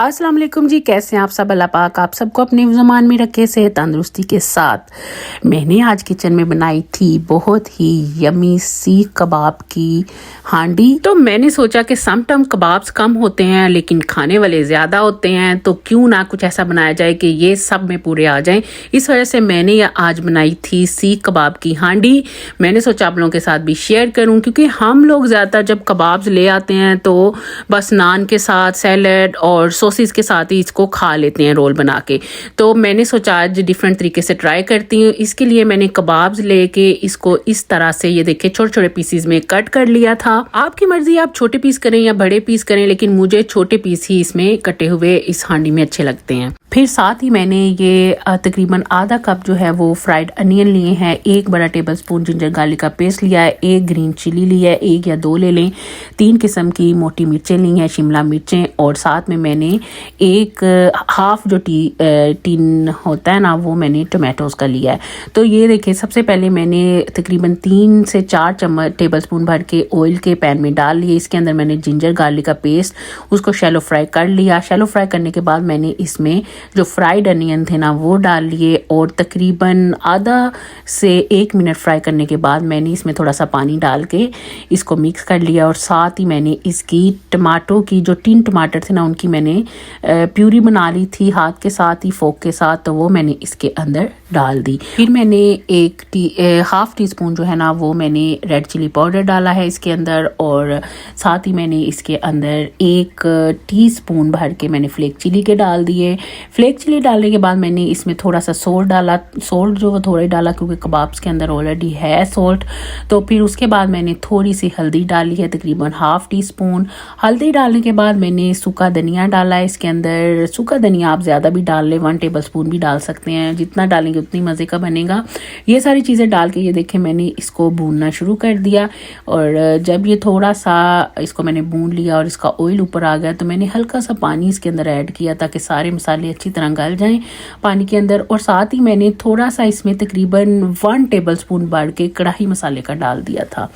अस्सलाम वालेकुम जी, कैसे हैं आप सब। अल्लाह पाक आप सबको अपने ज़मान में रखे, सेहत तंदुरुस्ती के साथ। मैंने आज किचन में बनाई थी बहुत ही यमी सीख कबाब की हांडी। तो मैंने सोचा कि सम टाइम कबाब्स कम होते हैं लेकिन खाने वाले ज़्यादा होते हैं, तो क्यों ना कुछ ऐसा बनाया जाए कि ये सब में पूरे आ जाएं। इस वजह से मैंने ये आज बनाई थी सीख कबाब की हांडी। मैंने सोचा आप लोगों के साथ भी शेयर करूँ, क्योंकि हम लोग ज़्यादातर जब कबाब्स ले आते हैं तो बस नान के साथ, सैलड और सोसिस के साथ ही इसको खा लेते हैं रोल बना के। तो मैंने सोचा आज डिफरेंट तरीके से ट्राई करती हूँ। इसके लिए मैंने कबाब्स लेके इसको इस तरह से, ये देखिए, छोटे छोटे पीसीज में कट कर लिया था। आपकी मर्जी, आप छोटे पीस करें या बड़े पीस करें, लेकिन मुझे छोटे पीस ही इसमें कटे हुए इस हांडी में अच्छे लगते हैं। फिर साथ ही मैंने ये तकरीबन आधा कप जो है वो फ्राइड अनियन लिए हैं, 1 बड़ा टेबल स्पून जिंजर गार्लिक का पेस्ट लिया है, 1 ग्रीन चिली लिया है, 1 या 2 ले लें, 3 किस्म की मोटी मिर्चें ली हैं, शिमला मिर्चें, और साथ में मैंने एक हाफ जो टीन होता है ना, वो मैंने टोमेटोज़ का लिया है। तो ये देखिए, सबसे पहले मैंने तकरीबन 3 से 4 टेबल स्पून भर के ऑयल के पैन में डाल लिए। इसके अंदर मैंने जिंजर गार्लिक का पेस्ट उसको शैलो फ्राई कर लिया। शैलो फ्राई करने के बाद मैंने इसमें जो फ्राइड अनियन थे ना वो डाल लिए, और तकरीबन आधा से 1 मिनट फ्राई करने के बाद मैंने इसमें थोड़ा सा पानी डाल के इसको मिक्स कर लिया। और साथ ही मैंने इसकी टमाटो की जो 3 टमाटर थे ना, उनकी मैंने प्यूरी बना ली थी हाथ के साथ ही, फोक के साथ, तो वो मैंने इसके अंदर डाल दी। फिर मैंने हाफ टी स्पून जो है ना वो मैंने रेड चिली पाउडर डाला है इसके अंदर, और साथ ही मैंने इसके अंदर 1 टीस्पून भर के मैंने फ्लेक चिली के डाल दिए। फ्लेक चिली डालने के बाद मैंने इसमें थोड़ा सा सोल्ट डाला। सोल्ट जो वो थोड़ा ही डाला क्योंकि कबाब्स के अंदर ऑलरेडी है सोल्ट। तो फिर उसके बाद मैंने थोड़ी सी हल्दी डाली है, तकरीबन हाफ टी स्पून। हल्दी डालने के बाद मैंने सूखा धनिया डाला है इसके अंदर। सूखा धनिया आप ज़्यादा भी डाल लें, 1 टेबल स्पून भी डाल सकते हैं, जितना डालेंगे उतनी मज़े का बनेगा। ये सारी चीज़ें डाल के ये देखें मैंने इसको भूनना शुरू कर दिया। और जब ये थोड़ा सा इसको मैंने भून लिया और इसका ऑयल ऊपर आ गया, तो मैंने हल्का सा पानी इसके अंदर ऐड किया ताकि सारे मसाले अच्छी तरह गल जाएं पानी के अंदर। और साथ ही मैंने थोड़ा सा इसमें तकरीबन 1 टेबल स्पून भर के कढ़ाई मसाले का डाल दिया था।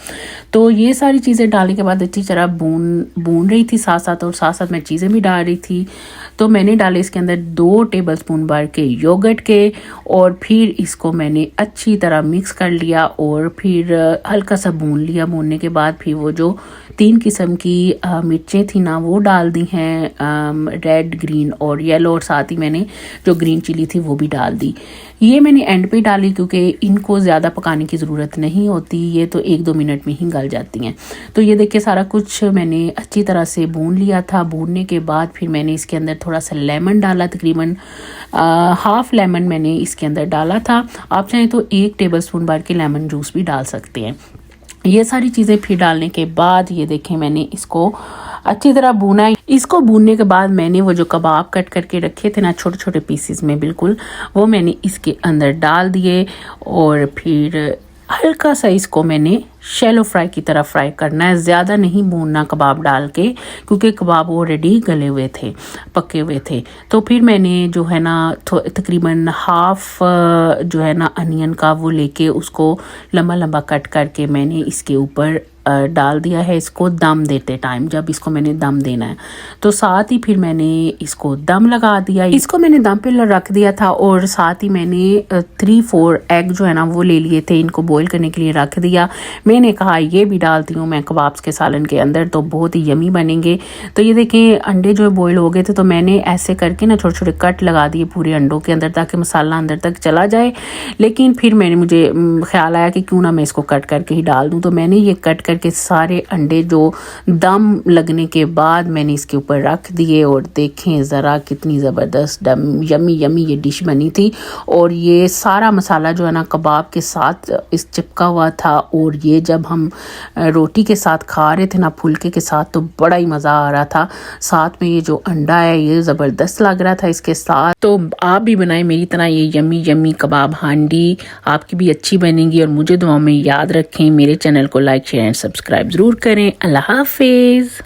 तो ये सारी चीज़ें डालने के बाद अच्छी तरह भून रही थी साथ साथ, और साथ साथ मैं चीज़ें भी डाल रही थी। तो मैंने डाले इसके अंदर 2 टेबल स्पून भर के योगर्ट के, और फिर इसको मैंने अच्छी तरह मिक्स कर लिया और फिर हल्का सा भून लिया। भूनने के बाद फिर वो जो 3 किस्म की मिर्चें थी ना वो डाल दी हैं, रेड, ग्रीन और येलो, और साथ ही मैंने जो ग्रीन चिली थी वो भी डाल दी। ये मैंने एंड पे डाली क्योंकि इनको ज़्यादा पकाने की ज़रूरत नहीं होती, ये तो 1-2 मिनट में ही गल जाती हैं। तो ये देखिए सारा कुछ मैंने अच्छी तरह से भून लिया था। भूनने के बाद फिर मैंने इसके अंदर थोड़ा सा लेमन डाला, तकरीबन हाफ लेमन मैंने इसके अंदर डाला था। आप चाहें तो 1 टेबल स्पून भर के लेमन जूस भी डाल सकते हैं। ये सारी चीज़ें फिर डालने के बाद ये देखें मैंने इसको अच्छी तरह भूना। इसको भूनने के बाद मैंने वो जो कबाब कट करके रखे थे ना छोटे छोटे पीसेस में, बिल्कुल वो मैंने इसके अंदर डाल दिए, और फिर हल्का सा इसको मैंने शैलो फ्राई की तरह फ्राई करना है, ज़्यादा नहीं भूनना कबाब डाल के, क्योंकि कबाब ऑलरेडी गले हुए थे, पके हुए थे। तो फिर मैंने जो है ना तकरीबन हाफ जो है ना अनियन का वो लेके उसको लंबा लंबा कट करके मैंने इसके ऊपर डाल दिया है, इसको दम देते टाइम, जब इसको मैंने दम देना है। तो साथ ही फिर मैंने इसको दम लगा दिया। इसको मैंने दम पे रख दिया था, और साथ ही मैंने 3-4 एग जो है ना वो ले लिए थे, इनको बॉईल करने के लिए रख दिया। मैंने कहा ये भी डालती हूँ मैं कबाब्स के सालन के अंदर, तो बहुत ही यमी बनेंगे। तो ये देखें अंडे जो बॉईल हो गए थे, तो मैंने ऐसे करके ना छोटे छोटे कट लगा दिए पूरे अंडों के अंदर ताकि मसाला अंदर तक चला जाए। लेकिन फिर मुझे ख्याल आया कि क्यों ना मैं इसको कट करके ही डाल दूँ। तो मैंने ये कट के सारे अंडे जो दम लगने के बाद मैंने इसके ऊपर रख दिए, और देखें ज़रा कितनी ज़बरदस्त यमी यमी ये डिश बनी थी। और ये सारा मसाला जो है ना कबाब के साथ इस चिपका हुआ था, और ये जब हम रोटी के साथ खा रहे थे ना फुलके के साथ, तो बड़ा ही मज़ा आ रहा था। साथ में ये जो अंडा है ये ज़बरदस्त लग रहा था इसके साथ। तो आप भी बनाएं मेरी तरह ये यमी यमी कबाब हांडी, आपकी भी अच्छी बनेगी। और मुझे दुआ में याद रखें, मेरे चैनल को लाइक शेयर एंड सब्सक्राइब ज़रूर करें। अल्लाह हाफिज़।